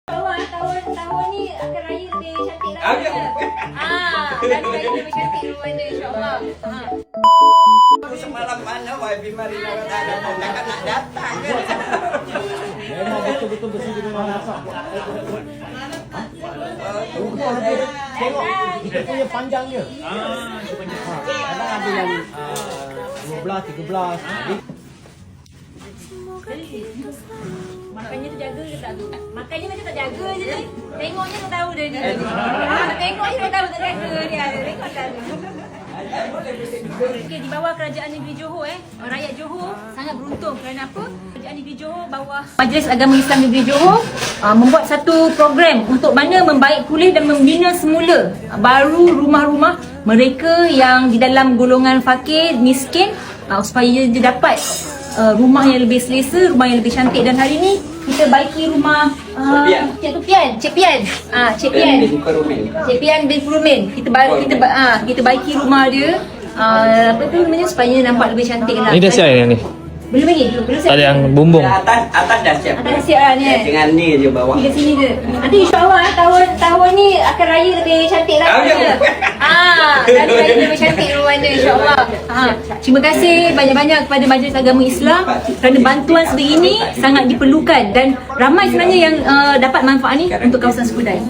Tahun ni akan raya lebih cantik lagi. Dan raya lebih cantik rumah dia, insyaAllah. Semalam mana wifi Marina ada kontakan nak datang kan? Memang betul-betul bersih di rumah masak. Tengok kita punya panjangnya. Kadang ada yang 12, 13. Makannya terjaga ke tak? Makannya macam tak jaga je ni. Tengoknya dah tahu dah ni. Tengoknya dah tahu tak jaga dia. Tengok tak ada. Okay, di bawah Kerajaan Negeri Johor rakyat Johor sangat beruntung kerana apa? Kerajaan Negeri Johor bawah Majlis Agama Islam Negeri Johor membuat satu program untuk mana membaik pulih dan membina semula baru rumah-rumah mereka yang di dalam golongan fakir, miskin supaya dia dapat rumah yang lebih selesa, rumah yang lebih cantik. Dan hari ni kita baiki rumah Cik Pian bin Furumin. Kita baiki rumah dia apa tu namanya supaya nampak lebih cantik lah. Ini dah siap yang ni? Belum lagi, belum siap. Ada yang bumbung. Atas dah siap. Atas dah siap lah ni. Dengan ni je bawah. Hingga sini je. Nanti insyaAllah tahun ni akan raya lebih cantik lagi. Dan raya lebih cantik rumah dia, insyaAllah. Terima kasih banyak-banyak kepada Majlis Agama Islam kerana bantuan seperti ini sangat diperlukan dan ramai sebenarnya yang dapat manfaat ni untuk kawasan Skudai.